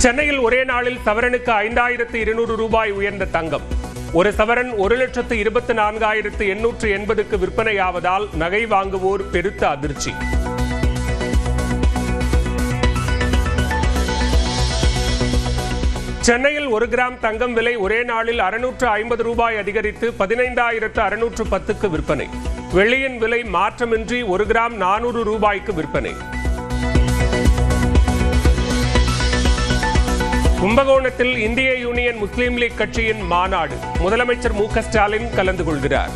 சென்னையில் ஒரே நாளில் சவரனுக்கு 5200 ரூபாய் உயர்ந்த தங்கம். ஒரு சவரன் 1,24,880க்கு விற்பனையாவதால் நகை வாங்குவோர் பெருத்த அதிர்ச்சி. சென்னையில் 1 கிராம் தங்கம் விலை ஒரே நாளில் 650 ரூபாய் அதிகரித்து 15,610க்கு விற்பனை. வெள்ளியின் விலை மாற்றமின்றி 1 கிராம் 400 ரூபாய்க்கு விற்பனை. கும்பகோணத்தில் இந்திய யூனியன் முஸ்லீம் லீக் கட்சியின் மாநாடு. முதலமைச்சர் மு க ஸ்டாலின் கலந்து கொள்கிறார்.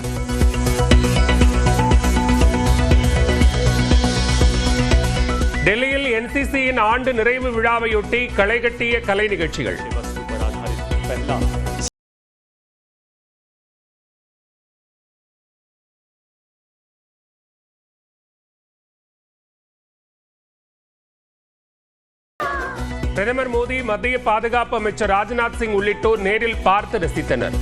டெல்லியில் என்சிசியின் ஆண்டு நிறைவு விழாவையொட்டி களைகட்டிய கலை நிகழ்ச்சிகள். பிரதமர் மோடி, மத்திய பாதுகாப்பு அமைச்சர் ராஜ்நாத் சிங் உள்ளிட்டோர் நேரில் பார்த்து ரசித்தனர்.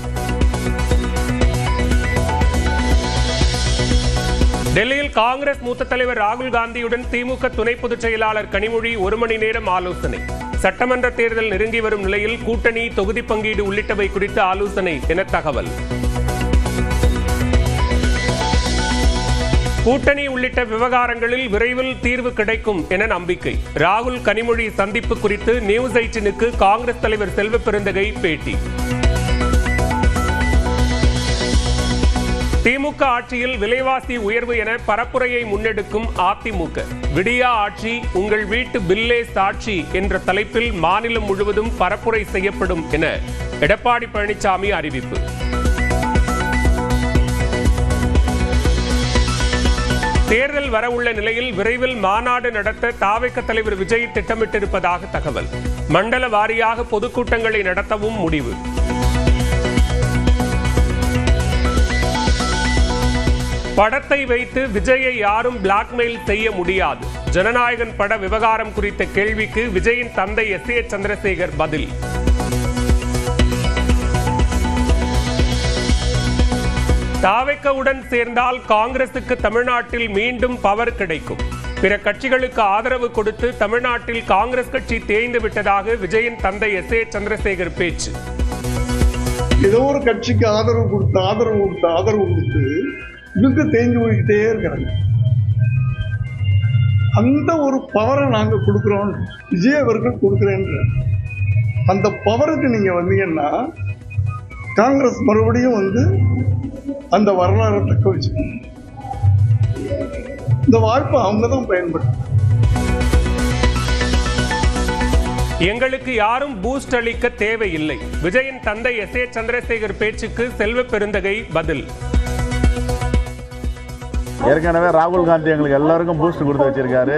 டெல்லியில் காங்கிரஸ் மூத்த தலைவர் ராகுல் காந்தியுடன் திமுக துணை பொதுச் செயலாளர் கனிமொழி 1 மணி நேரம் ஆலோசனை. சட்டமன்ற தேர்தல் நெருங்கி வரும் நிலையில் கூட்டணி, தொகுதி பங்கீடு உள்ளிட்டவை குறித்து ஆலோசனை என தகவல். கூட்டணி உள்ளிட்ட விவகாரங்களில் விரைவில் தீர்வு கிடைக்கும் என நம்பிக்கை. ராகுல் கனிமொழி சந்திப்பு குறித்து நியூஸ் 18க்கு காங்கிரஸ் தலைவர் செல்வ பெருந்தகை பேட்டி. திமுக ஆட்சியில் விலைவாசி உயர்வு என பரப்புரையை முன்னெடுக்கும் அதிமுக. விடியா ஆட்சி, உங்கள் வீட்டு பில்லே சாட்சி என்ற தலைப்பில் மாநிலம் முழுவதும் பரப்புரை செய்யப்படும் என எடப்பாடி பழனிசாமி அறிவிப்பு. தேர்தல் வரவுள்ள நிலையில் விரைவில் மாநாடு நடத்த தாவேக தலைவர் விஜய் திட்டமிட்டிருப்பதாக தகவல். மண்டல வாரியாக பொதுக்கூட்டங்களை நடத்தவும் முடிவு. படத்தை வைத்து விஜயை யாரும் பிளாக்மெயில் செய்ய முடியாது. ஜனநாயகன் பட விவகாரம் குறித்த கேள்விக்கு விஜயின் தந்தை எஸ்.ஏ. சந்திரசேகர் பதில். தாவேகவுடன் சேர்ந்தால் காங்கிரசுக்கு தமிழ்நாட்டில் மீண்டும் பவர் கிடைக்கும். பிற கட்சிகளுக்கு ஆதரவு கொடுத்து தமிழ்நாட்டில் காங்கிரஸ் கட்சி தேய்ந்து விட்டதாக விஜயின் தந்தை எஸ்.ஏ. சந்திரசேகர் பேச்சு. ஏதோ ஒரு கட்சிக்கு ஆதரவு கொடுத்து இவங்க தேய்ந்து போய்கிட்டே இருக்கிறாங்க. அந்த ஒரு பவரை நாங்க கொடுக்கிறோம், விஜய் அவர்கள் கொடுக்கிறேன்ற அந்த பவருக்கு நீங்க வந்தீங்கன்னா காங்கிரஸ் மறுபடியும் அந்த வரலாறு தக்க வச்சுக்கணும். இந்த வாய்ப்பை அவங்க தான் பயன்படுத்த. எங்களுக்கு யாரும் பூஸ்ட் அளிக்க தேவையில்லை. விஜயின் தந்தை எஸ்.ஏ. சந்திரசேகர் பேச்சுக்கு செல்வ பெருந்தகை பதில். ஏற்கனவே ராகுல் காந்தி எங்களுக்கு எல்லாருக்கும் பூஸ்ட் கொடுத்து வச்சிருக்காரு,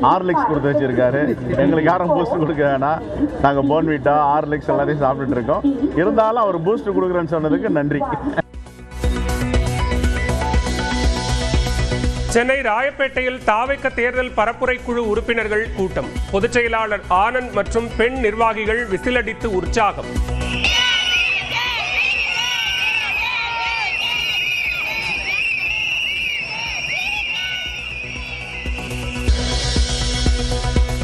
ஹார்லிக்ஸ் கொடுத்து வச்சிருக்காரு. எங்களுக்கு யாரும் பூஸ்ட் கொடுக்க வேணாம், நாங்கள் போன்விட்டா ஹார்லிக்ஸ் எல்லாத்தையும் சாப்பிட்டுட்டு இருக்கோம். இருந்தாலும் அவர் பூஸ்ட் கொடுக்குறேன்னு சொன்னதுக்கு நன்றி. சென்னை ராயப்பேட்டையில் தாவேக தேர்தல் பரப்புரை குழு உறுப்பினர்கள் கூட்டம். பொதுச் செயலாளர் ஆனந்த் மற்றும் பெண் நிர்வாகிகள் விசிலடித்து உற்சாகம்.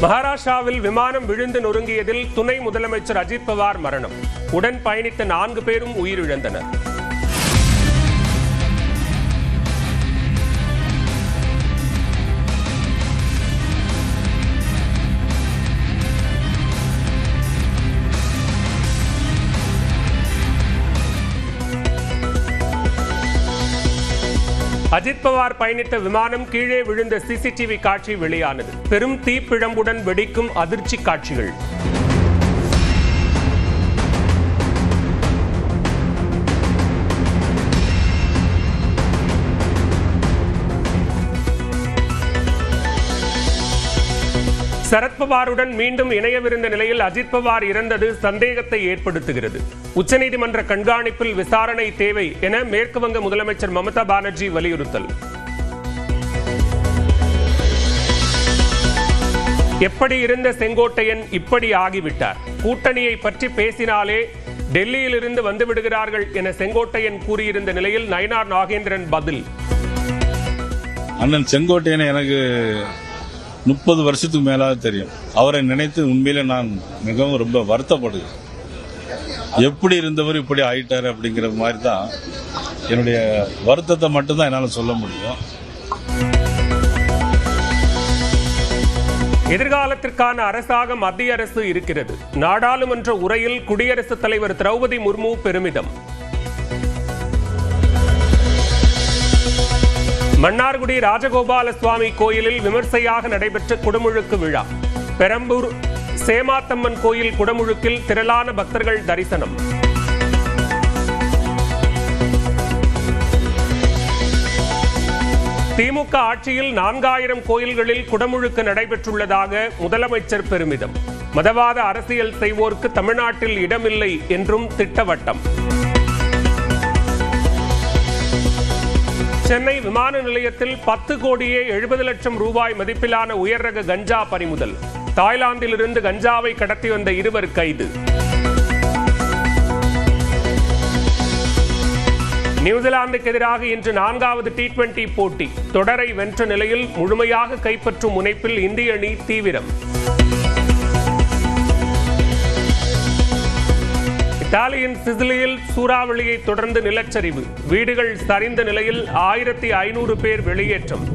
மகாராஷ்டிராவில் விமானம் விழுந்து நொறுங்கியதில் துணை முதலமைச்சர் அஜித் பவார் மரணம். உடன் பயணித்த 4 பேரும் உயிரிழந்தனர். அஜித் பவார் பயணித்த விமானம் கீழே விழுந்த சிசிடிவி காட்சி வெளியானது. பெரும் தீப்பிழம்புடன் வெடிக்கும் அதிர்ச்சி காட்சிகள். சரத்பவாருடன் மீண்டும் இணையவிருந்த நிலையில் அஜித் பவார் இறந்தது சந்தேகத்தை ஏற்படுத்துகிறது. உச்சநீதிமன்ற கண்காணிப்பில் விசாரணை தேவை என மேற்கு வங்க முதலமைச்சர் மமதா பானர்ஜி வலியுறுத்தல். எப்படி இருந்த செங்கோட்டையன் இப்படி ஆகிவிட்டார்? கூட்டணியை பற்றி பேசினாலே டெல்லியிலிருந்து வந்துவிடுகிறார்கள் என செங்கோட்டையன் கூறியிருந்த நிலையில் நயினார் நாகேந்திரன் பதில். அண்ணன் செங்கோட்டையன் எனக்கு 30 வருஷத்துக்கு மேலாக தெரியும். அவரை நினைத்து உண்மையிலே நான் மிகவும் ரொம்ப வருத்தப்படுகிறேன். எப்படி இருந்தவர் இப்படி ஆயிட்டார் அப்படிங்கிற மாதிரி தான் என்னுடைய வருத்தத்தை மட்டும்தான் என்னால் சொல்ல முடியும். எதிர்காலத்திற்கான அரசாக மத்திய அரசு இருக்கிறது. நாடாளுமன்ற உரையில் குடியரசுத் தலைவர் திரௌபதி முர்மு பெருமிதம். மன்னார்குடி ராஜகோபால சுவாமி கோயிலில் விமர்சையாக நடைபெற்ற குடமுழுக்கு விழா. பெரம்பூர் சேமாத்தம்மன் கோயில் குடமுழுக்கில் திரளான பக்தர்கள் தரிசனம். திமுக ஆட்சியில் 4000 கோயில்களில் குடமுழுக்கு நடைபெற்றுள்ளதாக முதலமைச்சர் பெருமிதம். மதவாத அரசியல் செய்வோருக்கு தமிழ்நாட்டில் இடமில்லை என்றும் திட்டவட்டம். சென்னை விமான நிலையத்தில் 10 கோடியே 70 லட்சம் ரூபாய் மதிப்பிலான உயர் ரக கஞ்சா பறிமுதல். தாய்லாந்திலிருந்து கஞ்சாவை கடத்தி வந்த 2 கைது. நியூசிலாந்துக்கு எதிராக இன்று 4வது T20 போட்டி. தொடரை வென்ற நிலையில் முழுமையாக கைப்பற்றும் முனைப்பில் இந்திய அணி தீவிரம். இத்தாலியின் சிசிலியில் சூறாவளியை தொடர்ந்து நிலச்சரிவு. வீடுகள் சரிந்த நிலையில் 1500 பேர் வெளியேற்றம்.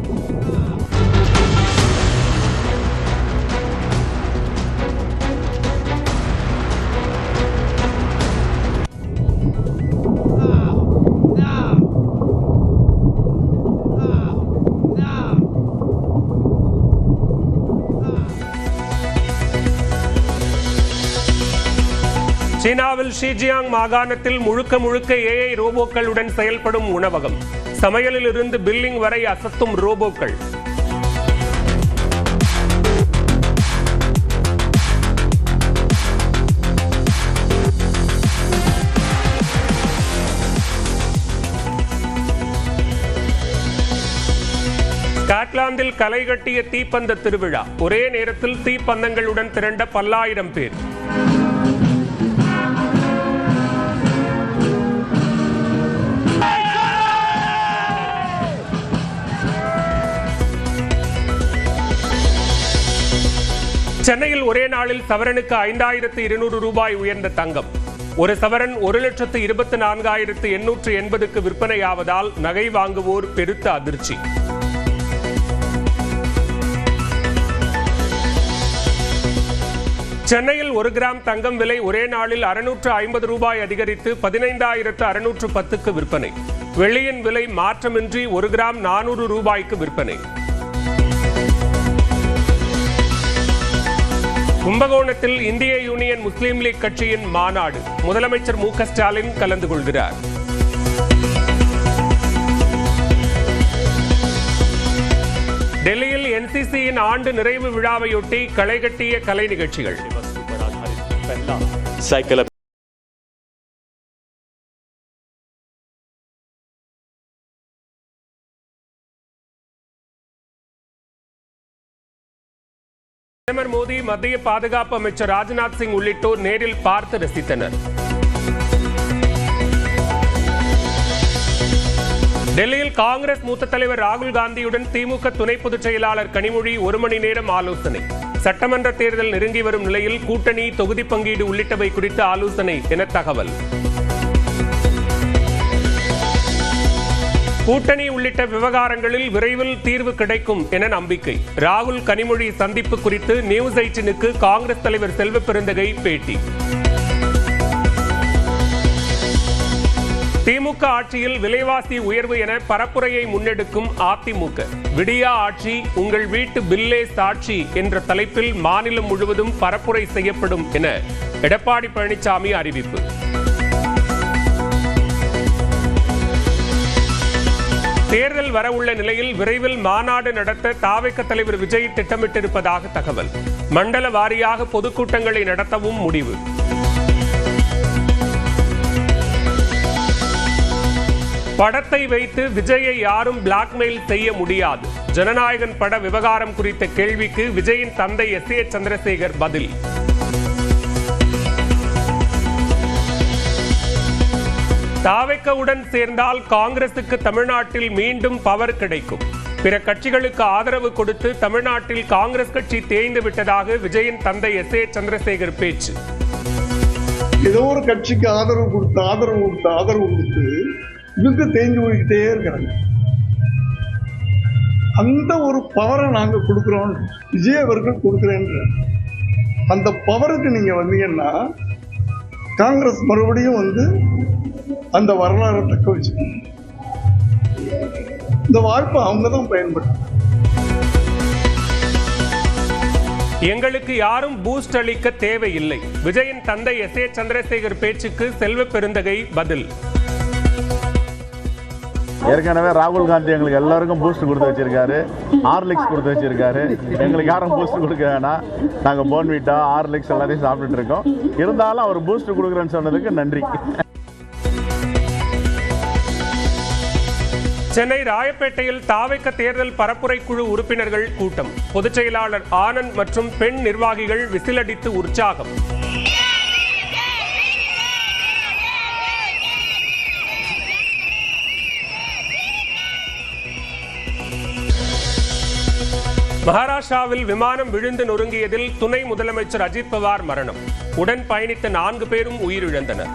சீனாவில் ஷிஜியாங் மாகாணத்தில் முழுக்க AI ரோபோக்களுடன் செயல்படும் உணவகம். சமையலில் இருந்து பில்லிங் வரை அசத்தும் ரோபோக்கள். ஸ்காட்லாந்தில் களை கட்டிய தீப்பந்த திருவிழா. ஒரே நேரத்தில் தீப்பந்தங்களுடன் திரண்ட பல்லாயிரம் பேர். சென்னையில் ஒரே நாளில் சவரனுக்கு 5200 ரூபாய் உயர்ந்த தங்கம். ஒரு சவரன் 1,24,880க்கு விற்பனையாவதால் நகை வாங்குவோர் பெருத்த அதிர்ச்சி. சென்னையில் 1 கிராம் தங்கம் விலை ஒரே நாளில் 650 ரூபாய் அதிகரித்து 15,610க்கு விற்பனை. வெள்ளியின் விலை மாற்றமின்றி 1 கிராம் 400 ரூபாய்க்கு விற்பனை. கும்பகோணத்தில் இந்திய யூனியன் முஸ்லீம் லீக் கட்சியின் மாநாடு. முதலமைச்சர் மு.க. ஸ்டாலின் கலந்து கொள்கிறார். டெல்லியில் NCCயின் ஆண்டு நிறைவு விழாவையொட்டி களைகட்டிய கலை நிகழ்ச்சிகள். பிரதமர் மோடி, மத்திய பாதுகாப்பு அமைச்சர் ராஜ்நாத் சிங் உள்ளிட்டோர் நேரில் பார்த்து ரசித்தனர். டெல்லியில் காங்கிரஸ் மூத்த தலைவர் ராகுல் காந்தியுடன் திமுக துணை பொதுச் செயலாளர் கனிமொழி 1 மணி நேரம் ஆலோசனை. சட்டமன்ற தேர்தல் நெருங்கி வரும் நிலையில் கூட்டணி, தொகுதி பங்கீடு உள்ளிட்டவை குறித்து ஆலோசனை என தகவல். கூட்டணி உள்ளிட்ட விவகாரங்களில் விரைவில் தீர்வு கிடைக்கும் என நம்பிக்கை. ராகுல் கனிமொழி சந்திப்பு குறித்து நியூஸ் 18க்கு காங்கிரஸ் தலைவர் செல்வ பெருந்தகை பேட்டி. திமுக ஆட்சியில் விலைவாசி உயர்வு என பரப்புரையை முன்னெடுக்கும் அதிமுக. விடியா ஆட்சி உங்கள் வீட்டு பில்லே சாட்சி என்ற தலைப்பில் மாநிலம் முழுவதும் பரப்புரை செய்யப்படும் என எடப்பாடி பழனிசாமி அறிவிப்பு. தேர்தல் வரவுள்ள நிலையில் விரைவில் மாநாடு நடத்த தாவேக தலைவர் விஜய் திட்டமிட்டிருப்பதாக தகவல். மண்டல வாரியாக பொதுக்கூட்டங்களை நடத்தவும் முடிவு. படத்தை வைத்து விஜயை யாரும் பிளாக்மெயில் செய்ய முடியாது. ஜனநாயகன் பட விவகாரம் குறித்த கேள்விக்கு விஜயின் தந்தை S.A. சந்திரசேகர் பதில். தாவேகவுடன் சேர்ந்தால் காங்கிரசுக்கு தமிழ்நாட்டில் மீண்டும் பவர் கிடைக்கும். பிற கட்சிகளுக்கு ஆதரவு கொடுத்து தமிழ்நாட்டில் காங்கிரஸ் கட்சி தேய்ந்து விட்டதாக விஜயின் தந்தை S.A. சந்திரசேகர் பேச்சு. ஏதோ ஒரு கட்சிக்கு ஆதரவு கொடுத்து இவங்க தேஞ்சு போய்கிட்டே இருக்கிறாங்க. அந்த ஒரு பவரை நாங்க கொடுக்குறோம், விஜய் அவர்கள் கொடுக்குறேன்ற அந்த பவருக்கு நீங்க வந்தீங்கன்னா காங்கிரஸ் மறுபடியும் அந்த வரலாறை தக்க வச்சுக்கணும். இந்த வாய்ப்பை அவங்க தான் பயன்படுத்த. எங்களுக்கு யாரும் பூஸ்ட் அளிக்க தேவையில்லை. விஜயின் தந்தை S.A. சந்திரசேகர் பேச்சுக்கு செல்வ பெருந்தகை பதில். ஏற்கனவே ராகுல் காந்தி எங்களுக்கு எல்லாருக்கும் பூஸ்ட் கொடுத்து வச்சிருக்காரு, ஹார்லிக்ஸ் கொடுத்து வச்சிருக்காரு. எங்களுக்கு யாரும் பூஸ்ட் கொடுக்க வேணாம், நாங்கள் போன்விட்டா ஹார்லிக்ஸ் எல்லாத்தையும் சாப்பிட்டுட்டு இருக்கோம். இருந்தாலும் அவர் பூஸ்ட் கொடுக்குறேன்னு சொன்னதுக்கு நன்றி. சென்னை ராயப்பேட்டையில் தாவேக தேர்தல் பரப்புரை குழு உறுப்பினர்கள் கூட்டம். பொதுச் செயலாளர் ஆனந்த் மற்றும் பெண் நிர்வாகிகள் விசிலடித்து உற்சாகம். மகாராஷ்டிராவில் விமானம் விழுந்து நொறுங்கியதில் துணை முதலமைச்சர் அஜித் பவார் மரணம். உடன் பயணித்த 4 பேரும் உயிரிழந்தனர்.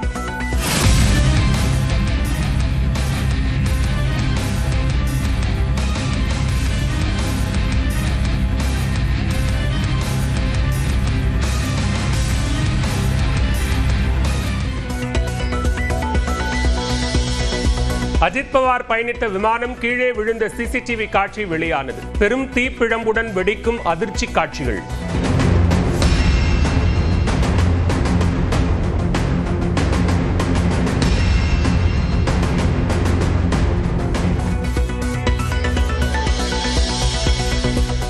அஜித் பவார் பயணித்த விமானம் கீழே விழுந்த CCTV காட்சி வெளியானது. பெரும் தீப்பிழம்புடன் வெடிக்கும் அதிர்ச்சி காட்சிகள்.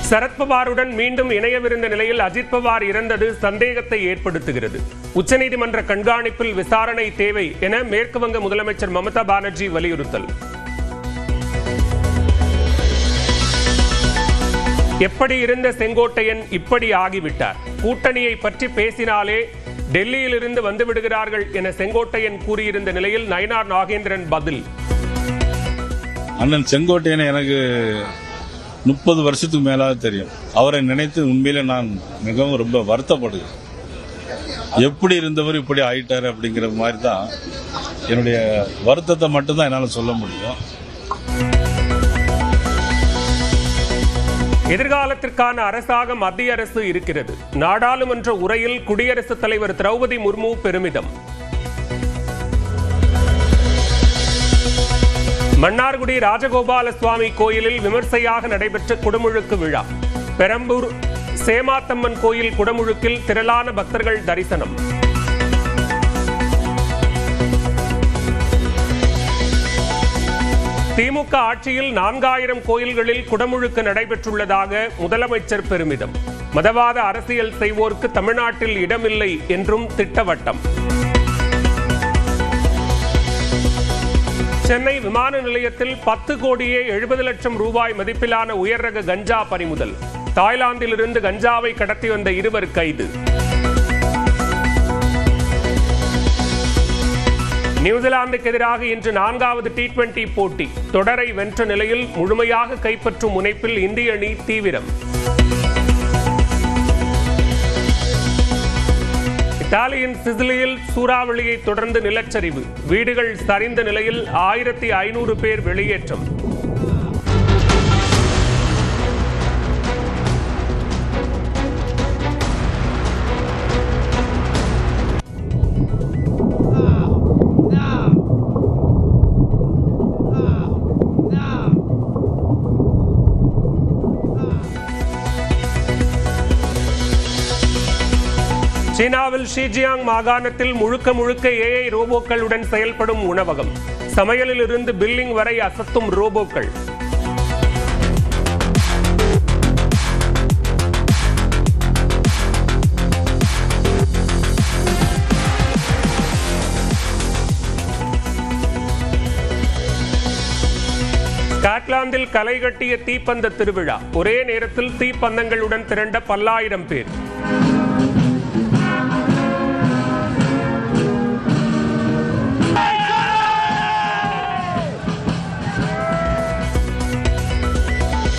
சரத்பவாருடன் மீண்டும் இணையவிருந்த நிலையில் அஜித் பவார் இறந்தது சந்தேகத்தை ஏற்படுத்துகிறது. உச்சநீதிமன்ற கண்காணிப்பில் விசாரணை தேவை என மேற்கு வங்க முதலமைச்சர் மமதா பானர்ஜி வலியுறுத்தல். எப்படி இருந்த செங்கோட்டையன் இப்படி ஆகிவிட்டார்? கூட்டணியை பற்றி பேசினாலே டெல்லியிலிருந்து வந்துவிடுகிறார்கள் என செங்கோட்டையன் கூறியிருந்த நிலையில் நயினார் நாகேந்திரன் பதில். அண்ணன் செங்கோட்டையன் எனக்கு 30 வருஷத்துக்கு மேலாக தெரியும். அவரை நினைத்து உண்மையிலே நான் மிகவும் ரொம்ப வருத்தப்படுகிறேன். எப்படி இருந்தவர் இப்படி ஆயிட்டாரு அப்படிங்கிற மாதிரி தான் என்னுடைய வருத்தத்தை மட்டும்தான் என்னால் சொல்ல முடியும். எதிர்காலத்திற்கான அரசாக மத்திய அரசு இருக்கிறது. நாடாளுமன்ற உரையில் குடியரசுத் தலைவர் திரௌபதி முர்மு பெருமிதம். மன்னார்குடி ராஜகோபால சுவாமி கோயிலில் விமர்சையாக நடைபெற்ற குடமுழுக்கு விழா. பெரம்பூர் சேமாத்தம்மன் கோயில் குடமுழுக்கில் திரளான பக்தர்கள் தரிசனம். திமுக ஆட்சியில் 4000 கோயில்களில் குடமுழுக்கு நடைபெற்றுள்ளதாக முதலமைச்சர் பெருமிதம். மதவாத அரசியல் செய்வோருக்கு தமிழ்நாட்டில் இடமில்லை என்றும் திட்டவட்டம். சென்னை விமான நிலையத்தில் 10 கோடியே 70 லட்சம் ரூபாய் மதிப்பிலான உயர் ரக கஞ்சா பறிமுதல். தாய்லாந்திலிருந்து கஞ்சாவை கடத்தி வந்த 2 கைது. நியூசிலாந்துக்கு எதிராக இன்று 4வது T20 போட்டி. தொடரை வென்ற நிலையில் முழுமையாக கைப்பற்றும் முனைப்பில் இந்திய அணி தீவிரம். இத்தாலியின் சிசிலியில் சூறாவளியை தொடர்ந்து நிலச்சரிவு. வீடுகள் சரிந்த நிலையில் 1500 பேர் வெளியேற்றம். சீனாவில் ஷிஜியாங் மாகாணத்தில் முழுக்க AI ரோபோக்களுடன் செயல்படும் உணவகம். சமையலில் இருந்து பில்லிங் வரை அசத்தும் ரோபோக்கள். ஸ்காட்லாந்தில் களை கட்டிய தீப்பந்த திருவிழா. ஒரே நேரத்தில் தீப்பந்தங்களுடன் திரண்ட பல்லாயிரம் பேர்.